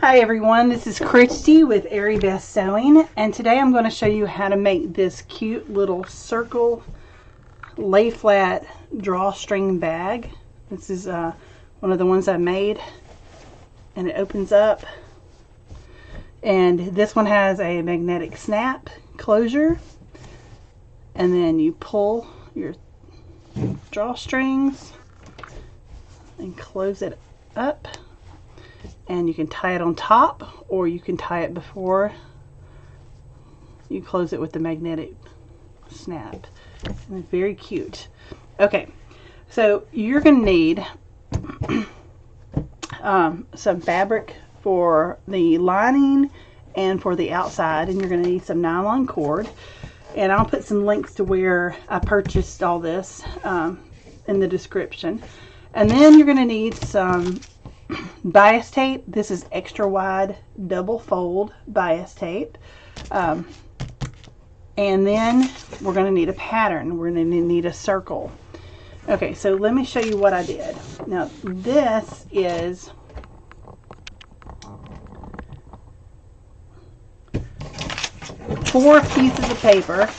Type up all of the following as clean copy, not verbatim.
Hi everyone, this is Cristy with Aerybeth Sewing, and today I'm going to show you how to make this cute little circle lay flat drawstring bag. This is one of the ones I made, and it opens up, and this one has a magnetic snap closure, and then you pull your drawstrings and close it up. And you can tie it on top, or you can tie it before you close it with the magnetic snap. And it's very cute. Okay, so you're going to need some fabric for the lining and for the outside, and you're going to need some nylon cord. And I'll put some links to where I purchased all this in the description. And then you're going to need some bias tape. This is extra wide double fold bias tape, and then we're going to need a pattern. We're going to need a circle. Okay, so let me show you what I did. Now this is four pieces of paper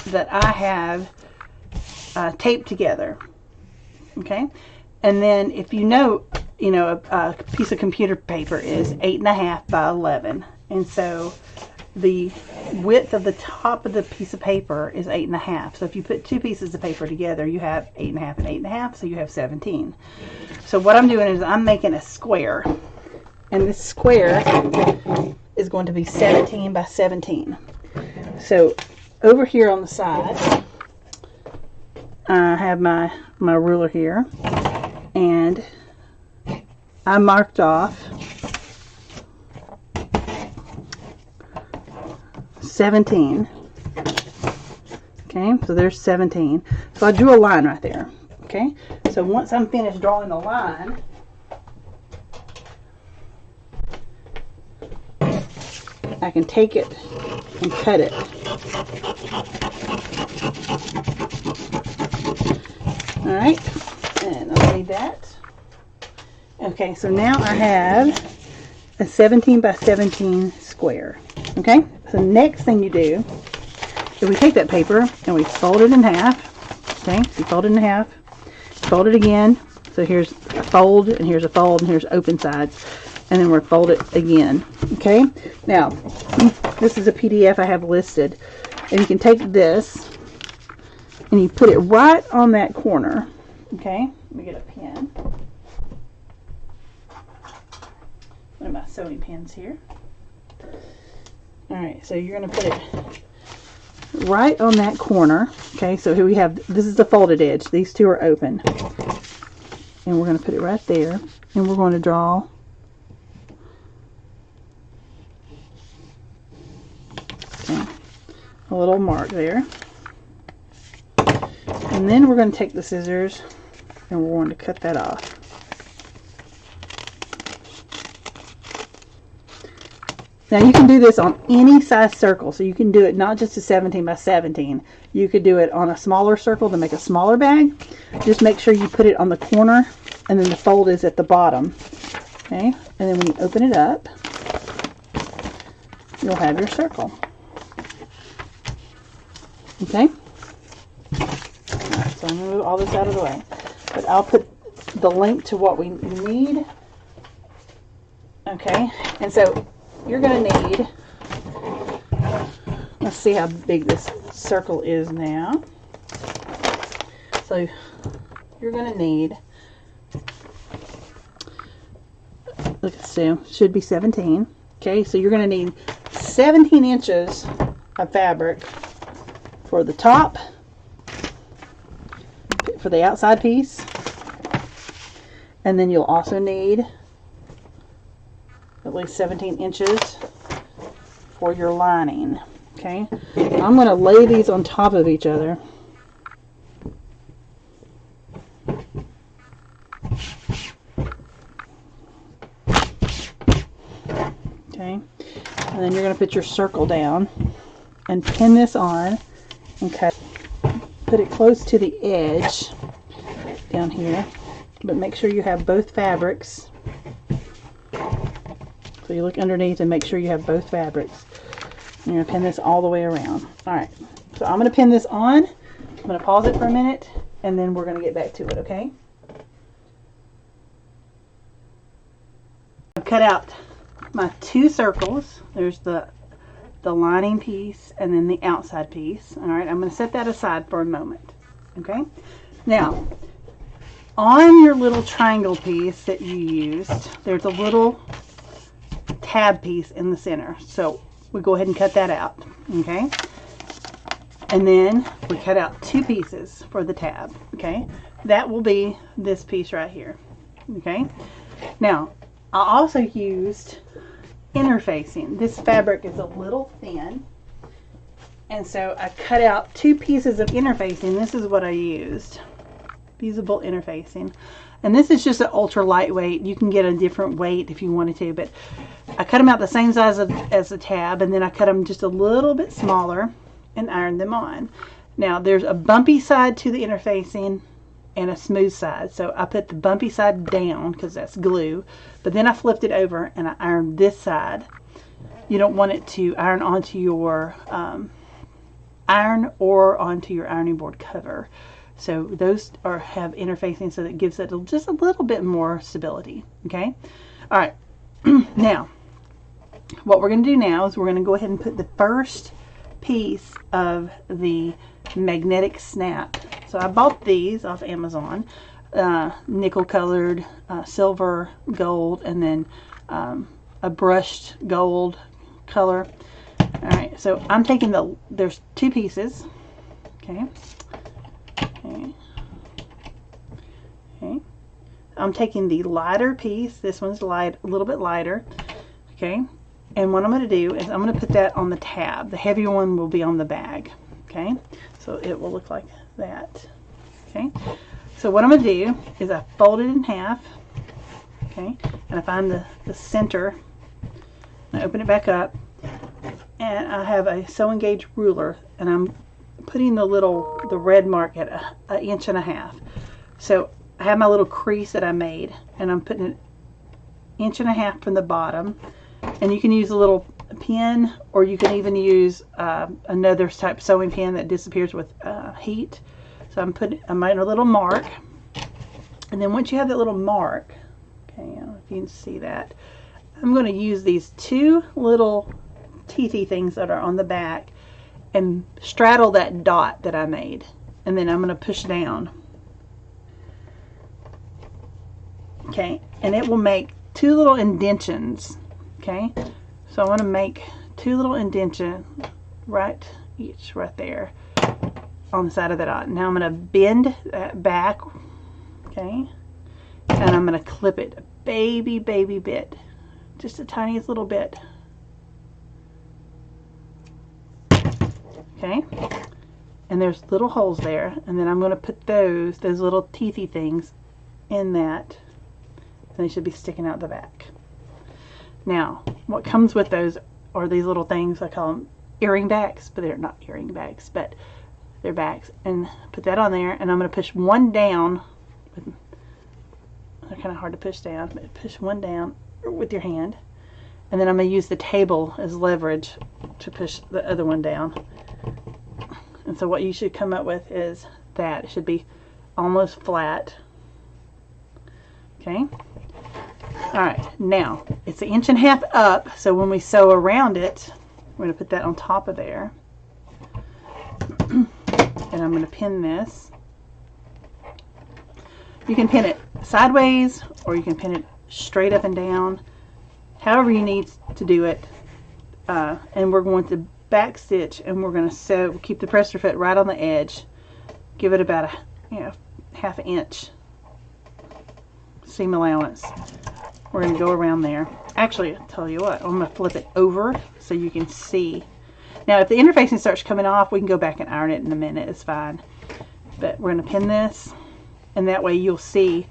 that I have taped together. Okay, and then if you know a piece of computer paper is 8.5 by 11, and so the width of the top of the piece of paper is 8.5. So if you put two pieces of paper together, you have 8.5 and 8.5, so you have 17. So what I'm doing is I'm making a square, and this square is going to be 17 by 17. So over here on the side, I have my ruler here, and I marked off 17. Okay, so there's 17. So I drew a line right there. Okay, so once I'm finished drawing the line, I can take it and cut it. Alright, and I'll leave that. Okay, so now I have a 17 by 17 square. Okay, so next thing you do is we take that paper and we fold it in half. Okay, so you fold it in half, fold it again. So here's a fold, and here's a fold, and here's open sides, and then we'll fold it again. Okay, now this is a PDF I have listed, and you can take this and you put it right on that corner. Okay, let me get a pen. One of my sewing pins here. Alright, so you're going to put it right on that corner. Okay, so here we have, this is the folded edge. These two are open. And we're going to put it right there. And we're going to draw a little mark there. And then we're going to take the scissors and we're going to cut that off. Now you can do this on any size circle, so you can do it not just a 17 by 17. You could do it on a smaller circle to make a smaller bag. Just make sure you put it on the corner, and then the fold is at the bottom. Okay, and then when you open it up, you'll have your circle. Okay. Alright, so I'm going to move all this out of the way. But I'll put the link to what we need. Okay, and so you're going to need, let's see how big this circle is now. So you're going to need, let's see, should be 17. Okay, so you're going to need 17 inches of fabric for the top, for the outside piece, and then you'll also need at least 17 inches for your lining. Okay, I'm going to lay these on top of each other. Okay, and then you're going to put your circle down and pin this on and cut. Put it close to the edge down here, but make sure you have both fabrics So you look underneath and make sure you have both fabrics. You're going to pin this all the way around. Alright, so I'm going to pin this on. I'm going to pause it for a minute and then we're going to get back to it, okay? I've cut out my 2 circles. There's the lining piece and then the outside piece. Alright, I'm going to set that aside for a moment. Okay? Now, on your little triangle piece that you used, there's a little tab piece in the center. So we go ahead and cut that out. Okay? And then we cut out 2 pieces for the tab. Okay? That will be this piece right here. Okay? Now, I also used interfacing. This fabric is a little thin, and so I cut out 2 pieces of interfacing. This is what I used. Fusible interfacing. And this is just an ultra lightweight. You can get a different weight if you wanted to, but I cut them out the same size as the tab, and then I cut them just a little bit smaller and ironed them on. Now there's a bumpy side to the interfacing and a smooth side. So I put the bumpy side down because that's glue, but then I flipped it over and I ironed this side. You don't want it to iron onto your iron or onto your ironing board cover. So those have interfacing, so that gives it just a little bit more stability. Okay. All right. Now, what we're going to do now is we're going to go ahead and put the first piece of the magnetic snap. So I bought these off Amazon, nickel colored, silver, gold, and then a brushed gold color. All right, so I'm taking there's 2 pieces. Okay. Okay. Okay. I'm taking the lighter piece. This one's light, a little bit lighter. Okay. And what I'm going to do is I'm going to put that on the tab. The heavier one will be on the bag. Okay. So it will look like that. Okay. So what I'm going to do is I fold it in half. Okay. And I find the center. I open it back up. And I have a sewing gauge ruler. And I'm putting the red mark at an 1.5 inches. So I have my little crease that I made. And I'm putting it 1.5 inches from the bottom. And you can use a little pin, or you can even use another type sewing pin that disappears with heat. So I'm making a little mark, and then once you have that little mark, okay, I don't know if you can see that, I'm going to use these 2 little teethy things that are on the back and straddle that dot that I made, and then I'm going to push down. Okay, and it will make 2 little indentions. Okay, so I want to make 2 little indentions right there on the side of the dot. Now I'm going to bend that back, okay, and I'm going to clip it a baby bit, just the tiniest little bit. Okay, and there's little holes there, and then I'm going to put those little teethy things in that, and they should be sticking out the back. Now, what comes with those are these little things. I call them earring backs, but they're not earring backs, but they're backs. And put that on there, and I'm going to push one down. They're kind of hard to push down, but push one down with your hand. And then I'm going to use the table as leverage to push the other one down. And so what you should come up with is that. It should be almost flat. Okay. Alright, now it's 1.5 inches up, so when we sew around it, we're going to put that on top of there. And I'm going to pin this. You can pin it sideways, or you can pin it straight up and down, however you need to do it. And we're going to back stitch, and we're going to sew, keep the presser foot right on the edge, give it about a 1/2 inch seam allowance. We're going to go around there. Actually, I'll tell you what, I'm going to flip it over so you can see. Now, if the interfacing starts coming off, we can go back and iron it in a minute. It's fine. But we're going to pin this, and that way you'll see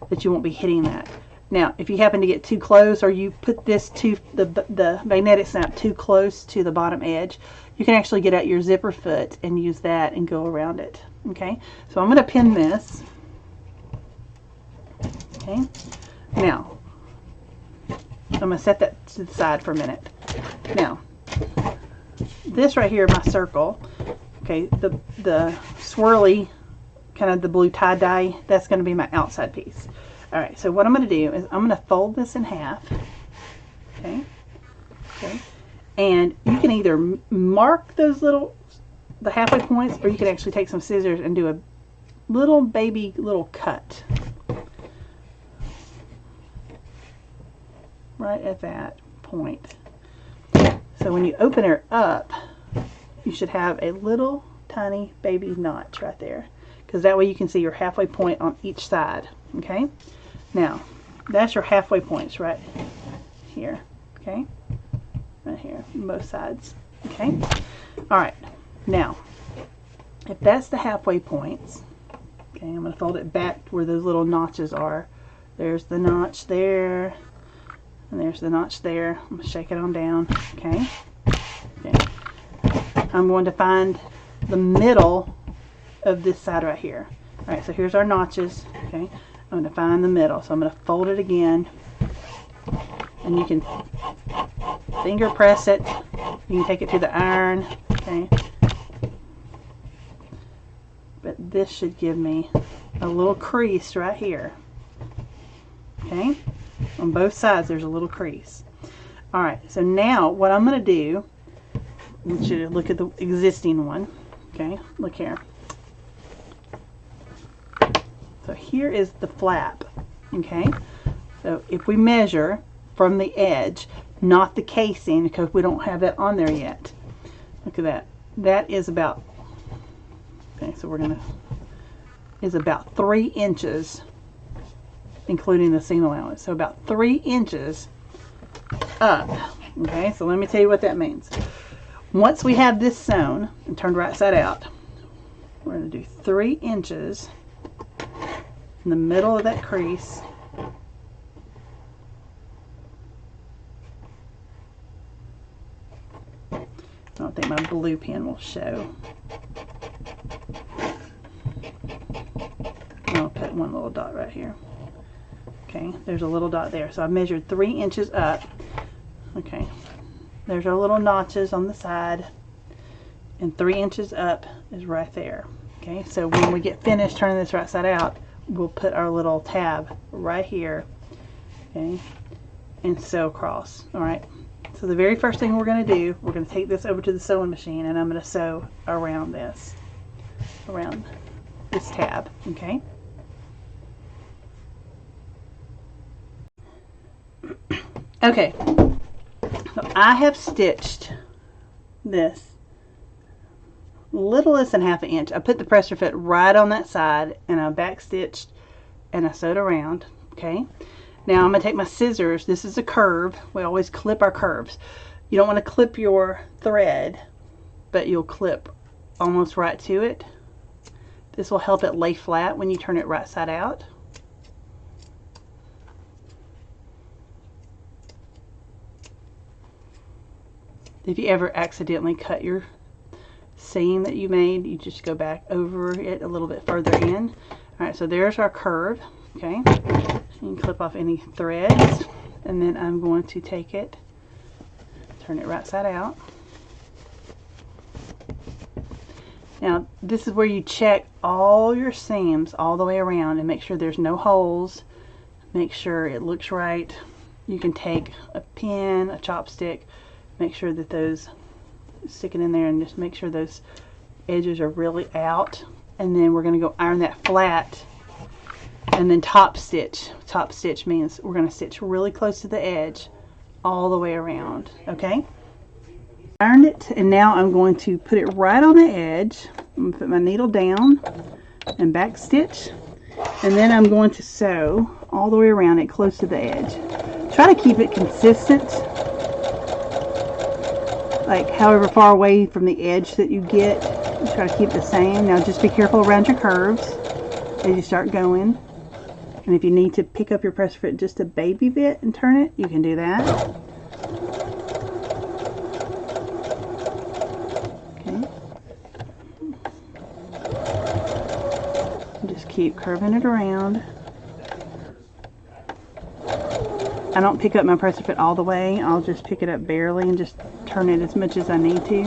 that you won't be hitting that. Now, if you happen to get too close, or you put this to the magnetic snap too close to the bottom edge, you can actually get out your zipper foot and use that and go around it. Okay, so I'm going to pin this. Okay, now I'm I'm going to set that to the side for a minute. Now, this right here, my circle, okay, the swirly, kind of the blue tie-dye, that's going to be my outside piece. Alright, so what I'm going to do is I'm going to fold this in half. Okay. Okay. And you can either mark those the halfway points, or you can actually take some scissors and do a little cut right at that point. So when you open her up, you should have a little tiny baby notch right there, because that way you can see your halfway point on each side. Okay, now that's your halfway points right here. Okay, right here on both sides. Okay, all right, now if that's the halfway points, okay, I'm going to fold it back where those little notches are. There's the notch there, and there's the notch there. I'm going to shake it on down. Okay, okay. I'm going to find the middle of this side right here. All right, so here's our notches. Okay, I'm going to find the middle, so I'm going to fold it again, and you can finger press it. You can take it to the iron. Okay, but this should give me a little crease right here. Okay, on both sides there's a little crease. All right, so now what I'm going to do, I want you to look at the existing one. Okay, look here. So here is the flap. Okay, so if we measure from the edge, not the casing, because we don't have that on there yet. Look at that. That is about, okay, so we're gonna, is about 3 inches, including the seam allowance. So about 3 inches up. Okay, so let me tell you what that means. Once we have this sewn and turned right side out, we're going to do 3 inches in the middle of that crease. I don't think my blue pen will show. I'll put one little dot right here. Okay, there's a little dot there. So I measured 3 inches up. Okay, there's our little notches on the side, and 3 inches up is right there. Okay, so when we get finished turning this right side out, we'll put our little tab right here, okay, and sew across. All right, so the very first thing we're going to do, we're going to take this over to the sewing machine, and I'm going to sew around this tab. Okay, okay, so I have stitched this little less than ½ inch. I put the presser foot right on that side, and I back stitched and I sewed around. Okay, now I'm going to take my scissors. This is a curve. We always clip our curves. You don't want to clip your thread, but you'll clip almost right to it. This will help it lay flat when you turn it right side out. If you ever accidentally cut your seam that you made, you just go back over it a little bit further in. Alright, so there's our curve. Okay, you can clip off any threads, and then I'm going to take it, turn it right side out. Now this is where you check all your seams all the way around and make sure there's no holes, make sure it looks right. You can take a pin, a chopstick, make sure that those stick it in there, and just make sure those edges are really out, and then we're going to go iron that flat, and then top stitch. Top stitch means we're going to stitch really close to the edge all the way around. Okay, ironed it, and now I'm going to put it right on the edge. I'm going to put my needle down and back stitch, and then I'm going to sew all the way around it close to the edge. Try to keep it consistent, like however far away from the edge that you get, try to keep the same. Now just be careful around your curves as you start going, and if you need to pick up your presser foot just a baby bit and turn it, you can do that. Okay, and just keep curving it around. I don't pick up my press fit all the way. I'll just pick it up barely and just turn it as much as I need to.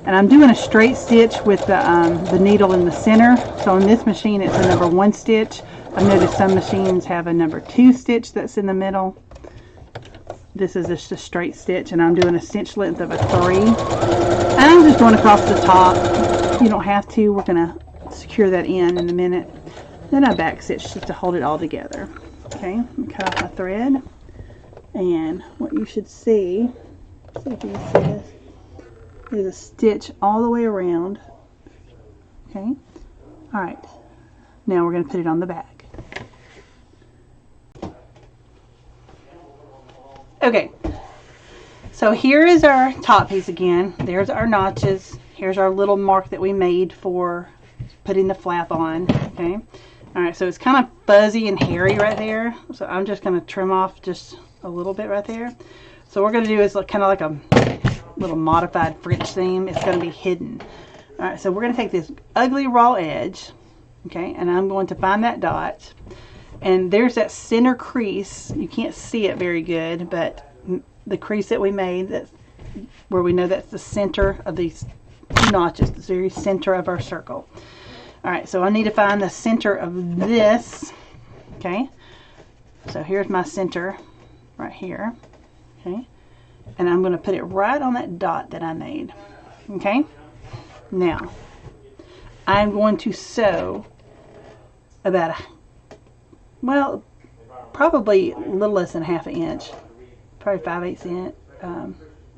And I'm doing a straight stitch with the needle in the center. So on this machine it's a number 1 stitch. I've noticed some machines have a number 2 stitch that's in the middle. This is just a straight stitch, and I'm doing a stitch length of a 3. And I'm just going across the top. You don't have to. We're going to secure that in a minute. Then I back stitch just to hold it all together. Okay, cut off my thread. And what you should see if you can see this, is a stitch all the way around. Okay, alright. Now we're going to put it on the back. Okay, so here is our top piece again. There's our notches. Here's our little mark that we made for putting the flap on. Okay, alright, so it's kind of fuzzy and hairy right there. So I'm just going to trim off just a little bit right there. So what we're going to do is kind of like a little modified French seam. It's going to be hidden. Alright, so we're going to take this ugly raw edge, okay, and I'm going to find that dot. And there's that center crease. You can't see it very good, but the crease that we made, that's where we know that's the center of these 2 notches, the very center of our circle. Alright, so I need to find the center of this. Okay, so here's my center right here. Okay, and I'm going to put it right on that dot that I made. Okay, now I'm going to sew about probably a little less than ½ inch, probably 5/8 inch.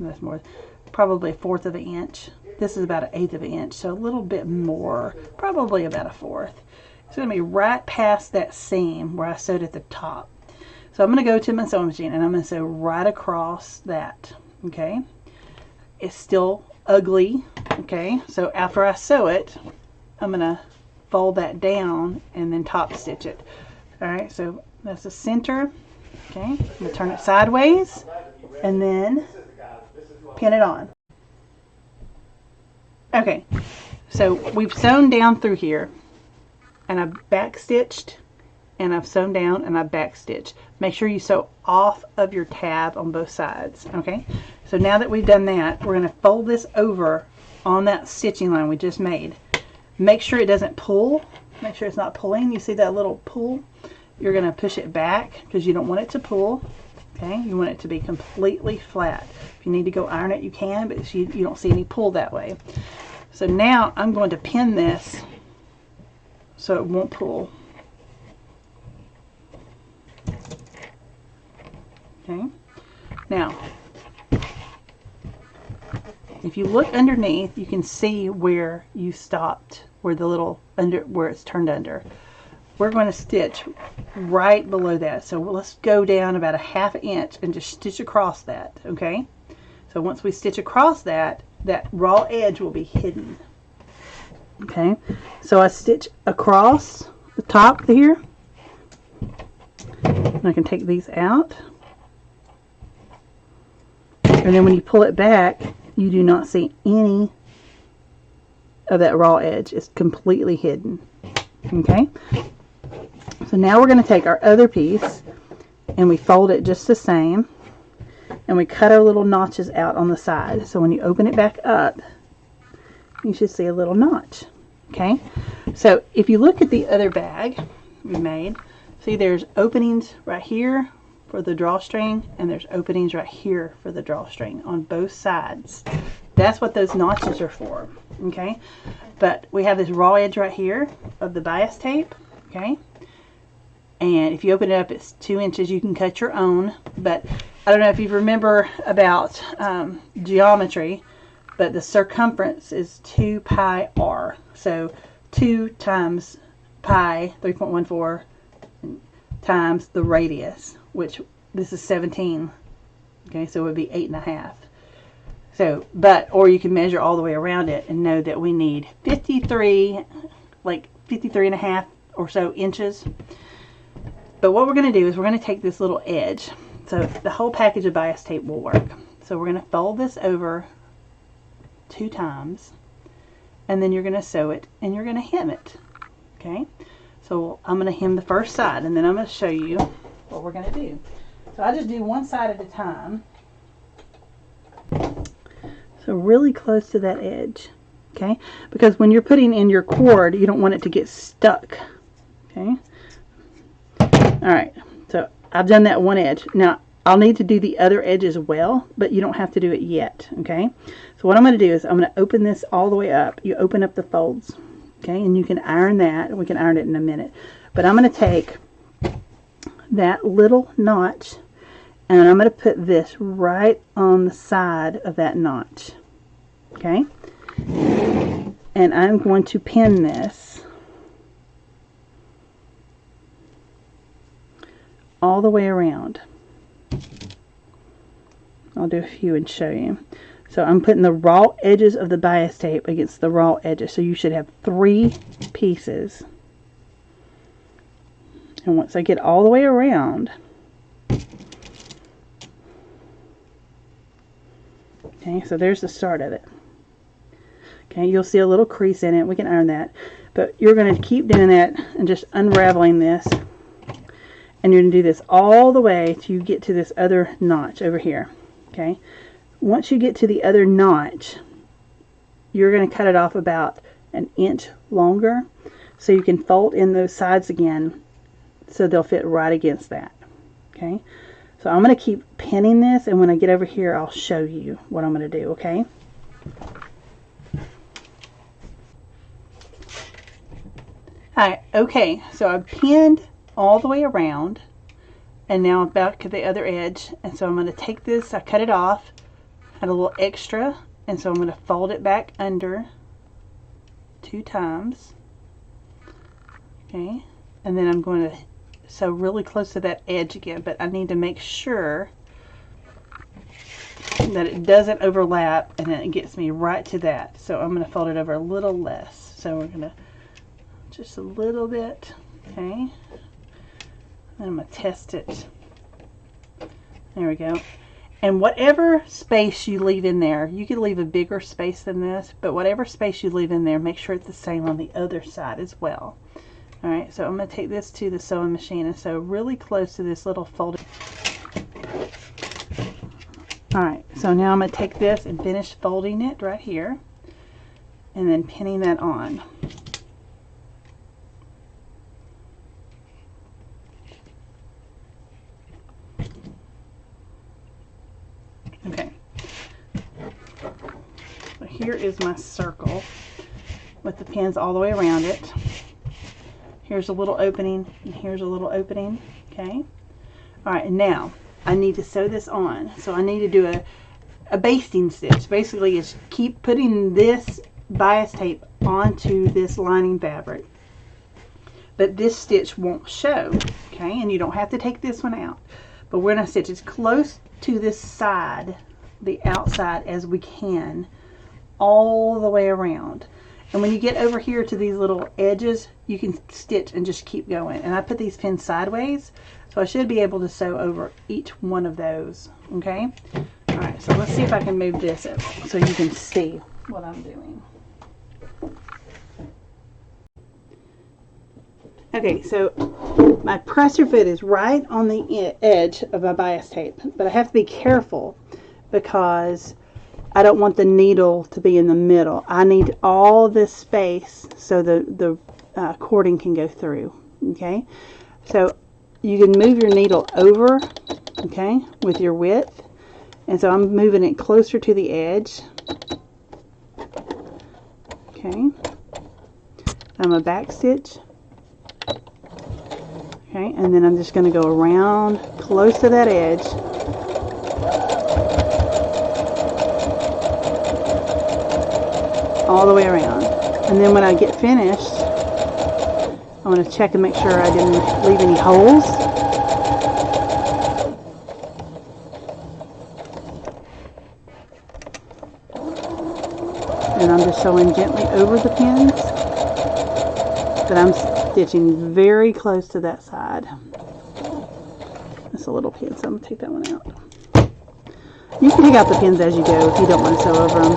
That's more, probably 1/4 of an inch. This is about 1/8 of an inch, so a little bit more, probably about 1/4. It's going to be right past that seam where I sewed at the top. So I'm going to go to my sewing machine and I'm going to sew right across that. Okay, it's still ugly. Okay, so after I sew it, I'm going to fold that down and then top stitch it. Alright, so that's the center. Okay, I'm going to turn it sideways and then pin it on. Okay, so we've sewn down through here, and I've back stitched, and I've sewn down, and I've back stitched. Make sure you sew off of your tab on both sides. Okay, so now that we've done that, we're going to fold this over on that stitching line we just made. Make sure it doesn't pull. Make sure it's not pulling. You see that little pull? You're going to push it back because you don't want it to pull. Okay, you want it to be completely flat. If you need to go iron it, you can, but you don't see any pull that way. So now I'm going to pin this so it won't pull. Okay, now if you look underneath, you can see where you stopped, where the little where it's turned under. We're going to stitch right below that. So let's go down about 1/2 inch and just stitch across that. Okay, so once we stitch across that, that raw edge will be hidden. Okay, so I stitch across the top here, and I can take these out, and then when you pull it back, you do not see any of that raw edge. It's completely hidden. Okay, so now we're going to take our other piece and we fold it just the same, and we cut our little notches out on the side. So when you open it back up, you should see a little notch. Okay, so if you look at the other bag we made, see there's openings right here for the drawstring, and there's openings right here for the drawstring on both sides. That's what those notches are for. Okay, but we have this raw edge right here of the bias tape. Okay, and if you open it up, it's 2 inches. You can cut your own, but I don't know if you remember about geometry, but the circumference is 2 pi r. So 2 times pi 3.14 times the radius, which this is 17. Okay, so it would be 8.5. So, or you can measure all the way around it and know that we need 53, like 53.5 or so inches. But what we're going to do is we're going to take this little edge. So the whole package of bias tape will work. So we're going to fold this over 2 times, and then you're going to sew it and you're going to hem it. Okay, So I'm going to hem the first side, and then I'm going to show you what we're going to do. So I just do one side at a time. So really close to that edge, okay? Because when you're putting in your cord, you don't want it to get stuck, okay? Alright, so I've done that one edge. Now, I'll need to do the other edge as well, but you don't have to do it yet, okay? So what I'm going to do is I'm going to open this all the way up. You open up the folds, okay? And you can iron that. We can iron it in a minute. But I'm going to take that little notch, and I'm going to put this right on the side of that notch, okay? And I'm going to pin this all the way around. I'll do a few and show you. So I'm putting the raw edges of the bias tape against the raw edges. So you should have 3 pieces. And once I get all the way around, okay, so there's the start of it. Okay, you'll see a little crease in it. We can iron that. But you're going to keep doing that and just unraveling this. And you're going to do this all the way till you get to this other notch over here. Okay, once you get to the other notch, you're going to cut it off about an inch longer so you can fold in those sides again so they'll fit right against that. Okay, so I'm going to keep pinning this, and when I get over here I'll show you what I'm going to do. Okay, alright, okay, so I've pinned all the way around, and now I'm back to the other edge, and so I'm going to take this, I cut it off, had a little extra, and so I'm going to fold it back under 2 times, okay, and then I'm going to sew really close to that edge again, but I need to make sure that it doesn't overlap, and then it gets me right to that. So I'm going to fold it over a little less, so we're going to just a little bit, okay. I'm going to test it. There we go. And whatever space you leave in there, you could leave a bigger space than this, but whatever space you leave in there, make sure it's the same on the other side as well. Alright, so I'm going to take this to the sewing machine and sew really close to this little folded. Alright, so now I'm going to take this and finish folding it right here, and then pinning that on. Okay, so here is my circle with the pins all the way around it. Here's a little opening, and here's a little opening, okay? Alright, now I need to sew this on. So I need to do a basting stitch. Basically, it's keep putting this bias tape onto this lining fabric, but this stitch won't show, okay? And you don't have to take this one out, but we're going to stitch as close to this side, the outside, as we can, all the way around. And when you get over here to these little edges, you can stitch and just keep going. And I put these pins sideways, so I should be able to sew over each one of those, okay? Alright, so let's see if I can move this up so you can see what I'm doing. Okay, so my presser foot is right on the edge of my bias tape, but I have to be careful because I don't want the needle to be in the middle. I need all this space so the cording can go through, okay? So you can move your needle over, okay, with your width, and so I'm moving it closer to the edge, okay? I'm a back stitch. Okay, and then I'm just going to go around close to that edge. All the way around. And then when I get finished, I want to check and make sure I didn't leave any holes. And I'm just sewing gently over the pins. But I'm stitching very close to that side. That's a little pin, so I'm going to take that one out. You can take out the pins as you go if you don't want to sew over them.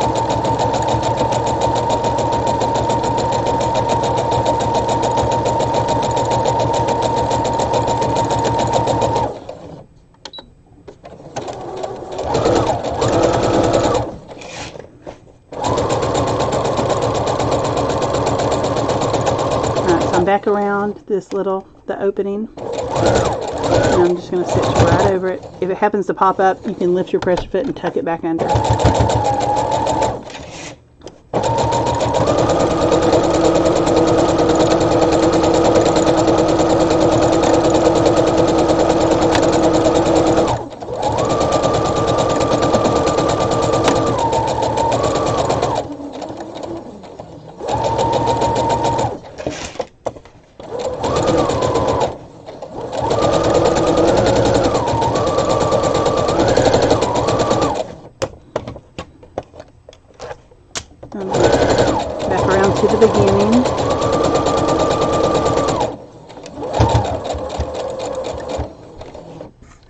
the opening. And I'm just going to stitch right over it. If it happens to pop up, you can lift your pressure foot and tuck it back under. Back around to the beginning.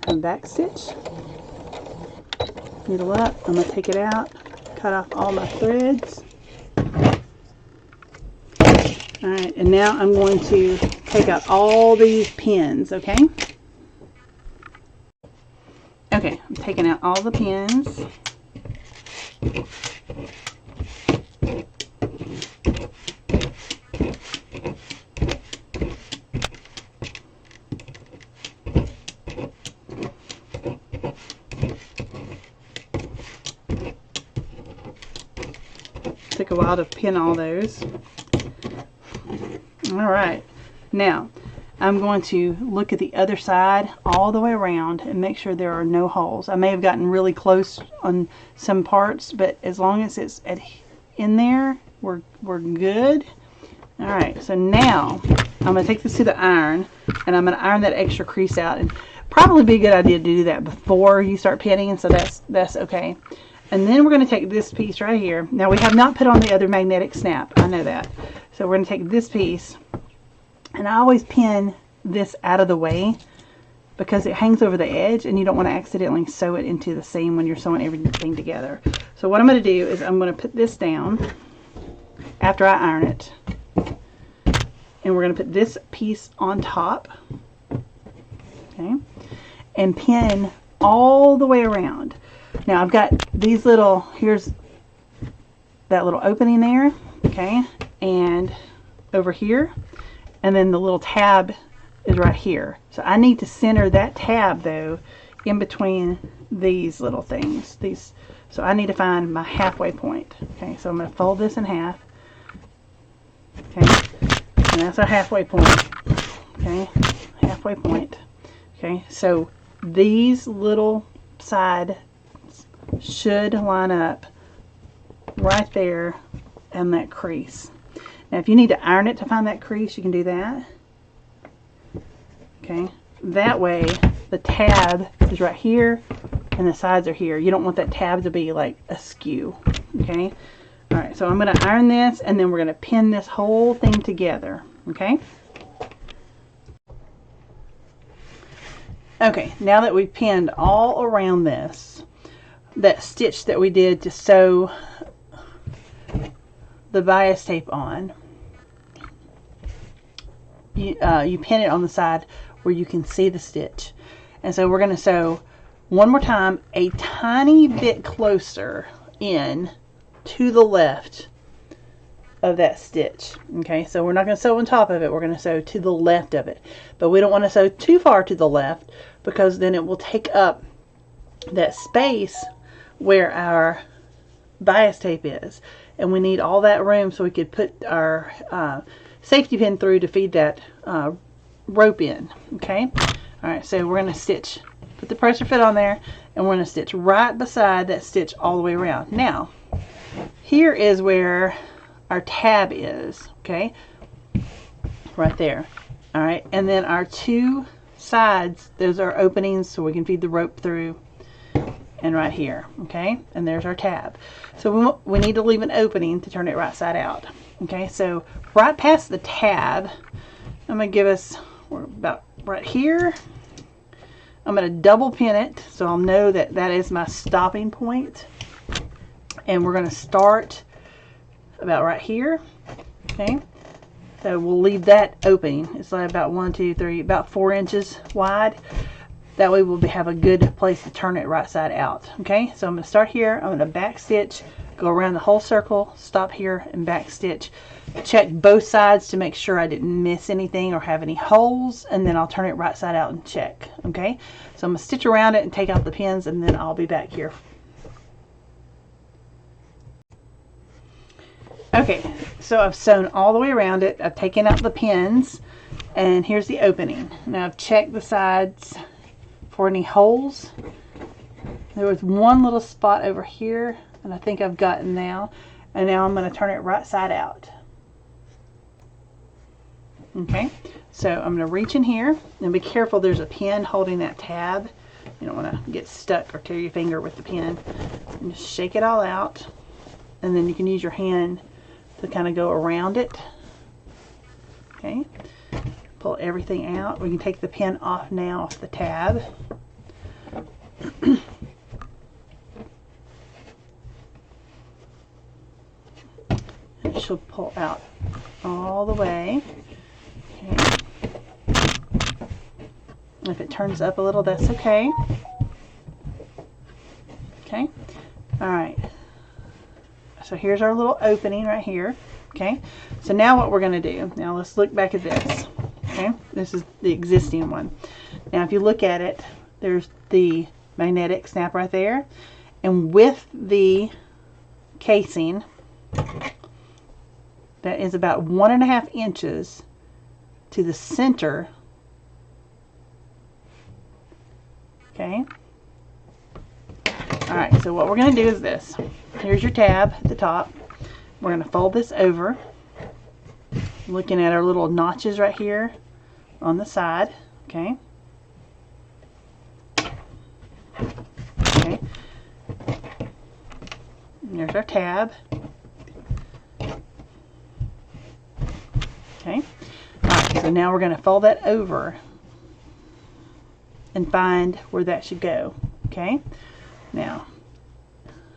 And back stitch. Needle up. I'm going to take it out, cut off all my threads. Alright, and now I'm going to take out all these pins, okay? Okay, I'm taking out all the pins. Took a while to pin all those. Alright, now I'm going to look at the other side all the way around and make sure there are no holes. I may have gotten really close on some parts, but as long as it's in there, we're good. Alright, so now I'm going to take this to the iron and I'm going to iron that extra crease out, and probably be a good idea to do that before you start pinning, so that's okay. And then we're going to take this piece right here. Now we have not put on the other magnetic snap, I know that. So we're going to take this piece, and I always pin this out of the way because it hangs over the edge and you don't want to accidentally sew it into the seam when you're sewing everything together. So what I'm going to do is I'm going to put this down after I iron it, and we're going to put this piece on top, okay, and pin all the way around. Now I've got these little, here's that little opening there, okay, and over here, and then the little tab is right here. So I need to center that tab though in between these little things. So I need to find my halfway point. Okay, so I'm going to fold this in half. Okay, and that's our halfway point. Okay, halfway point. Okay, so these little sides should line up right there in that crease. Now if you need to iron it to find that crease, you can do that. Okay, that way the tab is right here and the sides are here. You don't want that tab to be like askew. Okay, alright, so I'm going to iron this and then we're going to pin this whole thing together. Okay, okay, now that we've pinned all around this, that stitch that we did to sew the bias tape on, you pin it on the side where you can see the stitch. And so we're going to sew one more time a tiny bit closer in to the left of that stitch. Okay, so we're not going to sew on top of it, we're going to sew to the left of it, but we don't want to sew too far to the left because then it will take up that space where our bias tape is, and we need all that room so we could put our safety pin through to feed that rope in. Okay, alright, so we're going to stitch, put the pressure fit on there, and we're going to stitch right beside that stitch all the way around. Now here is where our tab is, okay, right there. Alright, and then our two sides, those are openings so we can feed the rope through, and right here, okay, and there's our tab. So we need to leave an opening to turn it right side out. Okay, so right past the tab, I'm going to give us, we're about right here, I'm going to double pin it so I'll know that that is my stopping point, and we're going to start about right here. Okay, so we'll leave that opening. It's like about 1, 2, 3, about 4 inches wide. That way we'll have a good place to turn it right side out. Okay, so I'm going to start here, I'm going to back stitch, go around the whole circle, stop here and back stitch check both sides to make sure I didn't miss anything or have any holes, and then I'll turn it right side out and check. Okay, so I'm going to stitch around it and take out the pins, and then I'll be back here. Okay, so I've sewn all the way around it. I've taken out the pins, and here's the opening. Now I've checked the sides for any holes. There was one little spot over here, and I think I've gotten now. And now I'm going to turn it right side out. Okay, so I'm going to reach in here, and be careful, there's a pin holding that tab. You don't want to get stuck or tear your finger with the pin. And just shake it all out, and then you can use your hand to kind of go around it. Okay, pull everything out. We can take the pin off now off the tab. And she'll pull out all the way. Okay. If it turns up a little, that's okay. Okay, all right. So here's our little opening right here. Okay, so now what we're going to do, now let's look back at this. Okay, this is the existing one. Now if you look at it, there's the magnetic snap right there, and with the casing, that is about 1.5 inches to the center. Okay, all right, so what we're going to do is this. Here's your tab at the top. We're going to fold this over, looking at our little notches right here on the side. Okay. Okay. And there's our tab. Okay. All right, so now we're going to fold that over and find where that should go. Okay. Now,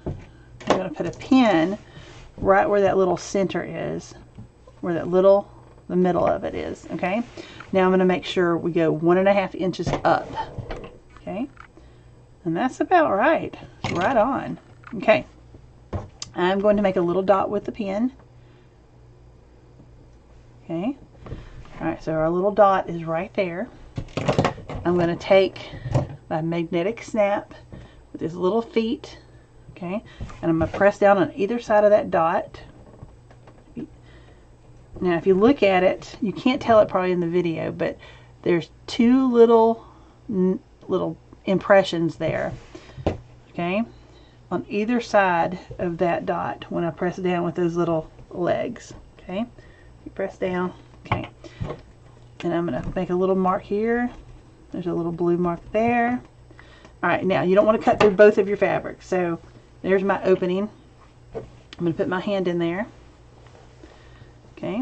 I'm going to put a pin right where that little center is, where that little, the middle of it is. Okay. Now I'm going to make sure we go 1.5 inches up. Okay. And that's about right. It's right on. Okay. I'm going to make a little dot with the pin. Okay. All right. So our little dot is right there. I'm going to take my magnetic snap with his little feet. Okay, and I'm going to press down on either side of that dot. Now if you look at it, you can't tell it probably in the video, but there's two little impressions there. Okay, on either side of that dot when I press down with those little legs. Okay, you press down. Okay, and I'm going to make a little mark here. There's a little blue mark there. All right, now you don't want to cut through both of your fabrics, so there's my opening. I'm going to put my hand in there. Okay.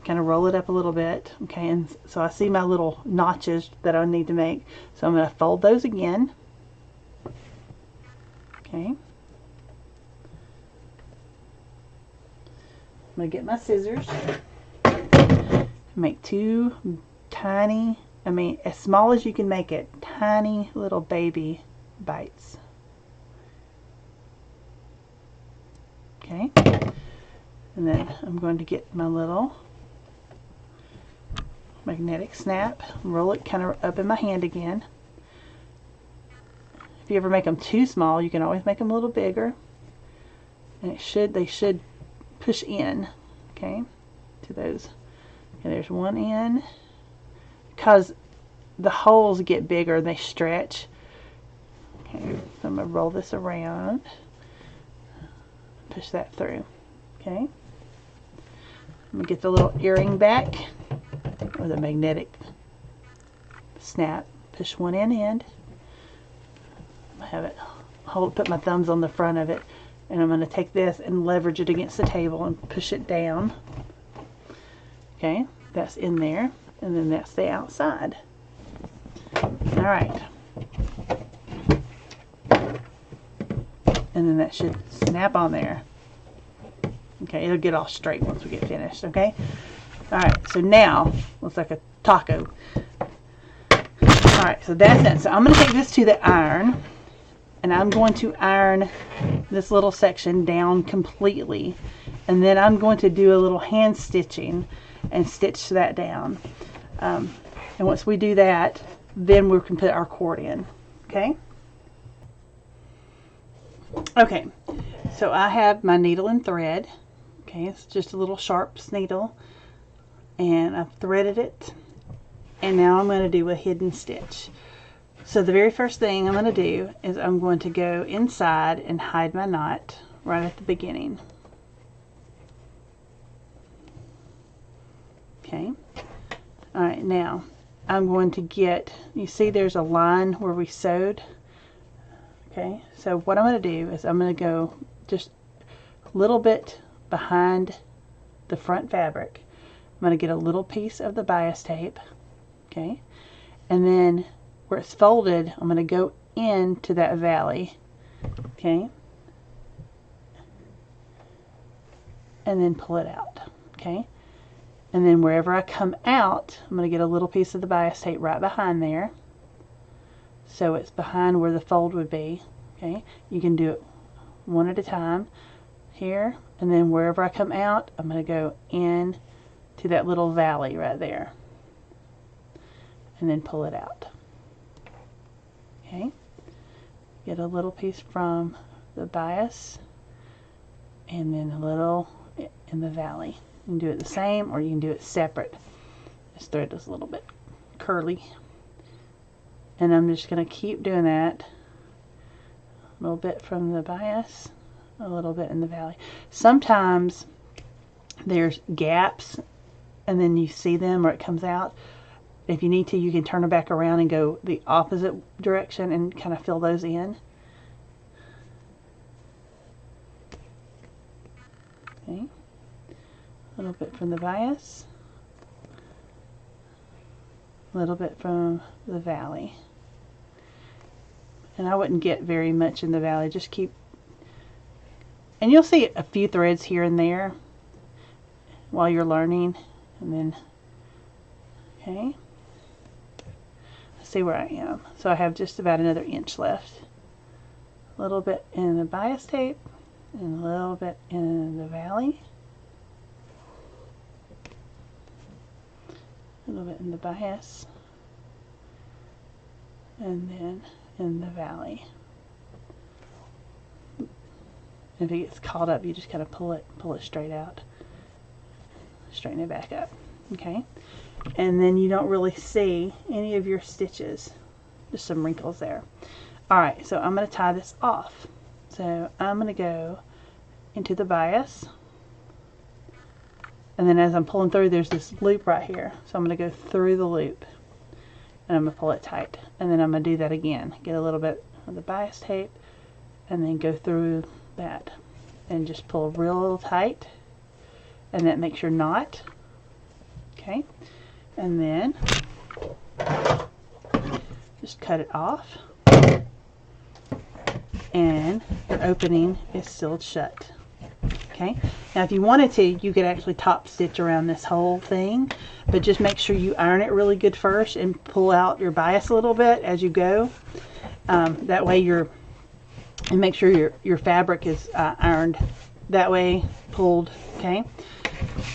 Kind of roll it up a little bit. Okay, and so I see my little notches that I need to make. So I'm going to fold those again. Okay. I'm going to get my scissors. Make two tiny, I mean, as small as you can make it, tiny little baby bites. Okay, and then I'm going to get my little magnetic snap, roll it kind of up in my hand again. If you ever make them too small, you can always make them a little bigger, and they should push in. Okay, to those. Okay, there's one in, because the holes get bigger, they stretch. Okay, so I'm going to roll this around. Push that through. Okay. I'm going to get the little earring back with a magnetic snap. Push one end. I have it put my thumbs on the front of it, and I'm going to take this and leverage it against the table and push it down. Okay, that's in there, and then that's the outside. All right. And then that should snap on there. Okay, it'll get all straight once we get finished. Okay. All right. So now looks like a taco. All right. So that's it. So I'm going to take this to the iron, and I'm going to iron this little section down completely, and then I'm going to do a little hand stitching and stitch that down. And once we do that, then we can put our cord in. Okay? Okay, so I have my needle and thread. Okay, it's just a little sharps needle, and I've threaded it, and now I'm going to do a hidden stitch. So the very first thing I'm going to do is I'm going to go inside and hide my knot right at the beginning. Okay, alright, now I'm going to get, you see there's a line where we sewed. Okay, so what I'm going to do is I'm going to go just a little bit behind the front fabric. I'm going to get a little piece of the bias tape, okay, and then where it's folded, I'm going to go into that valley, okay, and then pull it out, okay, and then wherever I come out, I'm going to get a little piece of the bias tape right behind there, so it's behind where the fold would be. Okay, you can do it one at a time here, and then wherever I come out, I'm going to go in to that little valley right there, and then pull it out. Okay, get a little piece from the bias, and then a little in the valley. You can do it the same, or you can do it separate. This thread is a little bit curly, and I'm just going to keep doing that. A little bit from the bias, a little bit in the valley. Sometimes there's gaps, and then you see them, or it comes out. If you need to, you can turn it back around and go the opposite direction and kind of fill those in. Okay, a little bit from the bias, a little bit from the valley. And I wouldn't get very much in the valley, just keep, and you'll see a few threads here and there while you're learning, and then, okay, let's see where I am. So I have just about another inch left. A little bit in the bias tape, and a little bit in the valley, a little bit in the bias, and then in the valley. If it gets caught up, you just kind of pull it straight out, straighten it back up. Okay, and then you don't really see any of your stitches, just some wrinkles there. Alright, so I'm going to tie this off. So I'm going to go into the bias, and then as I'm pulling through, there's this loop right here, so I'm going to go through the loop, and I'm going to pull it tight, and then I'm going to do that again. Get a little bit of the bias tape, and then go through that, and just pull real tight, and that makes your knot. Okay, and then just cut it off, and your opening is sealed shut. Okay, now if you wanted to, you could actually top stitch around this whole thing, but just make sure you iron it really good first and pull out your bias a little bit as you go. That way and make sure your fabric is ironed that way, pulled. Okay,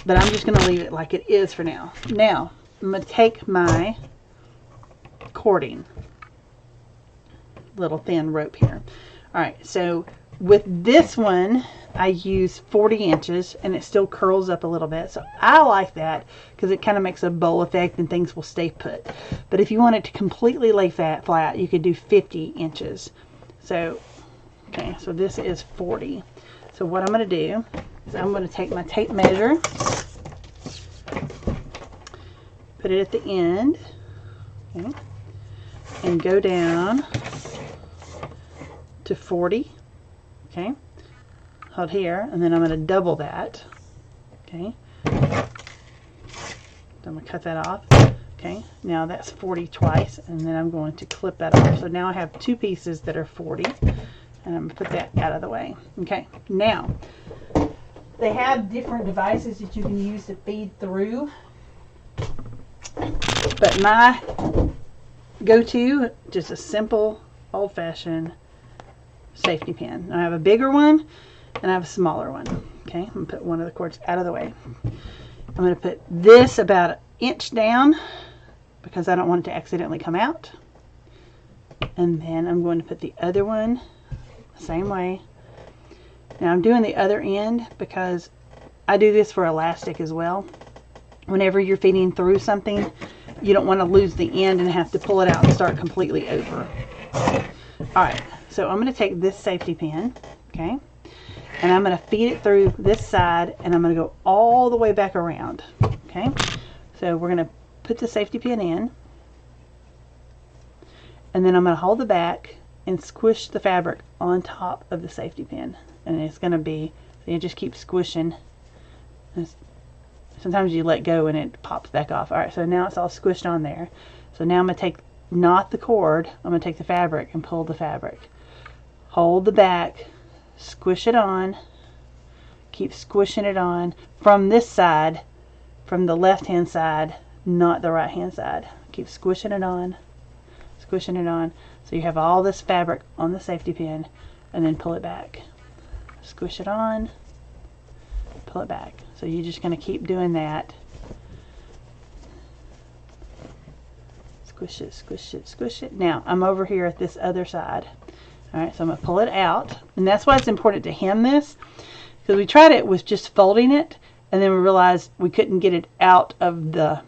but I'm just going to leave it like it is for now. Now I'm going to take my cording, little thin rope here. Alright, so with this one I use 40 inches, and it still curls up a little bit, so I like that because it kind of makes a bowl effect and things will stay put. But if you want it to completely lay flat, you could do 50 inches. So okay, so this is 40. So what I'm going to do is I'm going to take my tape measure, put it at the end, okay, and go down to 40. Okay, hold here, and then I'm going to double that. Okay, so I'm going to cut that off. Okay, now that's 40 twice, and then I'm going to clip that off. So now I have two pieces that are 40, and I'm going to put that out of the way. Okay, now they have different devices that you can use to feed through, but my go-to, just a simple old-fashioned safety pin. I have a bigger one and I have a smaller one. Okay, I'm going to put one of the cords out of the way. I'm going to put this about an inch down because I don't want it to accidentally come out. And then I'm going to put the other one the same way. Now I'm doing the other end because I do this for elastic as well. Whenever you're feeding through something, you don't want to lose the end and have to pull it out and start completely over. Alright, so I'm going to take this safety pin, okay, and I'm going to feed it through this side, and I'm going to go all the way back around. Okay, so we're going to put the safety pin in, and then I'm going to hold the back and squish the fabric on top of the safety pin, and it's going to be, so you just keep squishing. Sometimes you let go and it pops back off. Alright, so now it's all squished on there. So now I'm going to take, not the cord, I'm going to take the fabric and pull the fabric. Hold the back, squish it on, keep squishing it on from this side, from the left hand side, not the right hand side. Keep squishing it on, squishing it on. So you have all this fabric on the safety pin, and then pull it back. Squish it on, pull it back. So you're just going to keep doing that. Squish it, squish it, squish it. Now I'm over here at this other side. Alright, so I'm going to pull it out. And that's why it's important to hem this, because we tried it with just folding it, and then we realized we couldn't get it out of the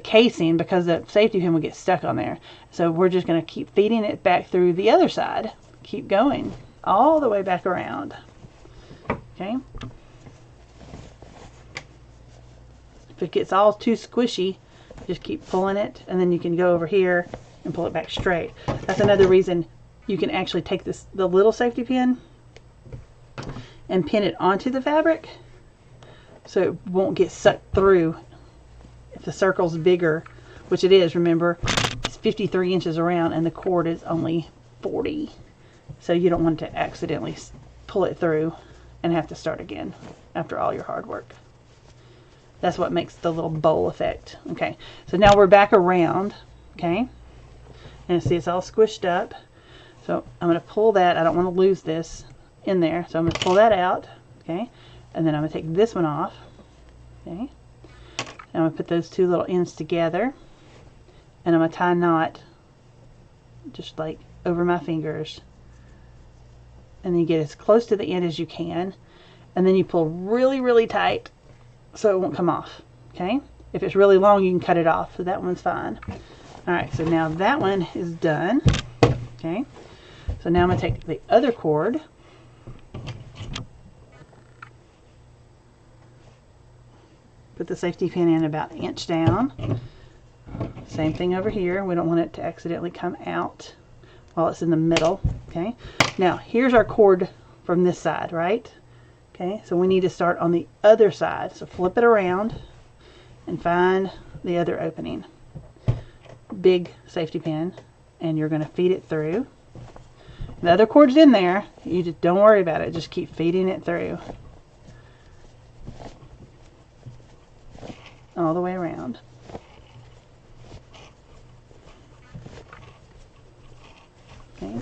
casing because the safety pin would get stuck on there. So we're just going to keep feeding it back through the other side. Keep going all the way back around. Okay. If it gets all too squishy, just keep pulling it, and then you can go over here and pull it back straight. That's another reason you can actually take this, the little safety pin, and pin it onto the fabric so it won't get sucked through. If the circle's bigger, which it is, remember, it's 53 inches around and the cord is only 40. So you don't want to accidentally pull it through and have to start again after all your hard work. That's what makes the little bowl effect. Okay, so now we're back around, okay, and see it's all squished up. So I'm going to pull that. I don't want to lose this in there, so I'm going to pull that out, okay, and then I'm going to take this one off, okay, and I'm going to put those two little ends together, and I'm going to tie a knot just like over my fingers, and then you get as close to the end as you can, and then you pull really, really tight so it won't come off. Okay, if it's really long, you can cut it off, so that one's fine. Alright, so now that one is done. Okay, so now I'm going to take the other cord, put the safety pin in about an inch down. Same thing over here. We don't want it to accidentally come out while it's in the middle. Okay, now here's our cord from this side, right? Okay, so we need to start on the other side. So flip it around and find the other opening. Big safety pin, and you're going to feed it through. The other cord's in there. You just don't worry about it. Just keep feeding it through all the way around. Okay.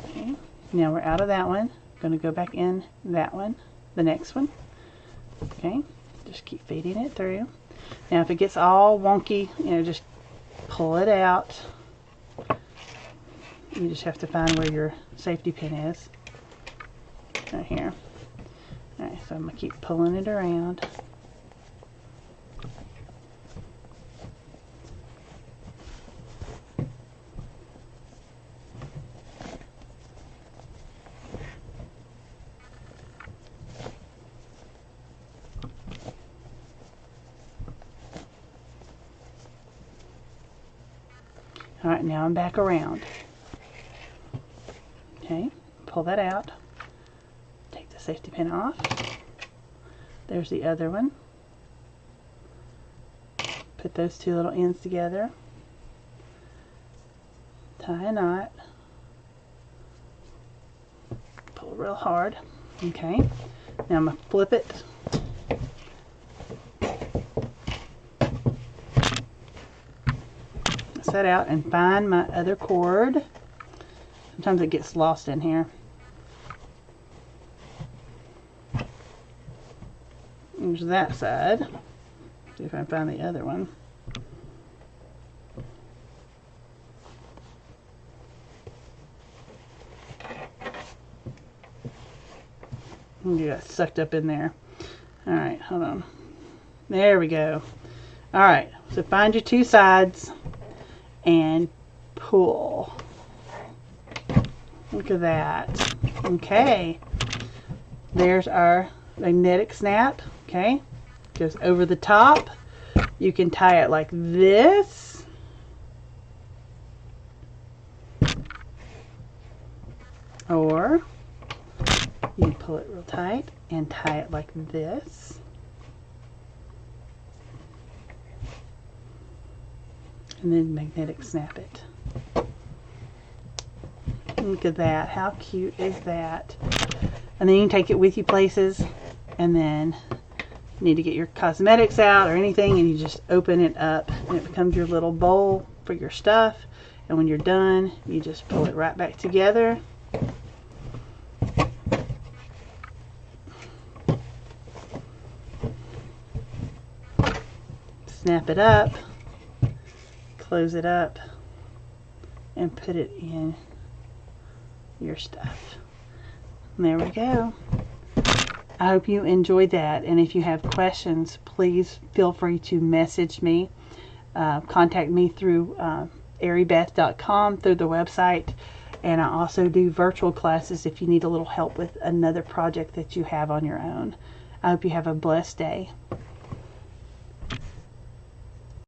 Okay. Now we're out of that one. Going to go back in that one, the next one. Okay. Just keep feeding it through. Now if it gets all wonky, you know, just pull it out. You just have to find where your safety pin is. Right here. Alright, so I'm going to keep pulling it around. Alright, now I'm back around. Okay, pull that out. Take the safety pin off. There's the other one. Put those two little ends together. Tie a knot. Pull real hard. Okay, now I'm going to flip it. that out and find my other cord. Sometimes it gets lost in here. There's that side. See if I can find the other one. You got sucked up in there. Alright, hold on. There we go. Alright, so find your two sides and pull. Look at that. Okay. There's our magnetic snap. Okay. Goes over the top. You can tie it like this. Or you pull it real tight and tie it like this. And then magnetic snap it. Look at that. How cute is that? And then you can take it with you places, and then you need to get your cosmetics out or anything, and you just open it up and it becomes your little bowl for your stuff. And when you're done, you just pull it right back together. Snap it up, close it up, and put it in your stuff. And there we go. I hope you enjoyed that, and if you have questions, please feel free to message me. Contact me through Aerybeth.com, through the website, and I also do virtual classes if you need a little help with another project that you have on your own. I hope you have a blessed day.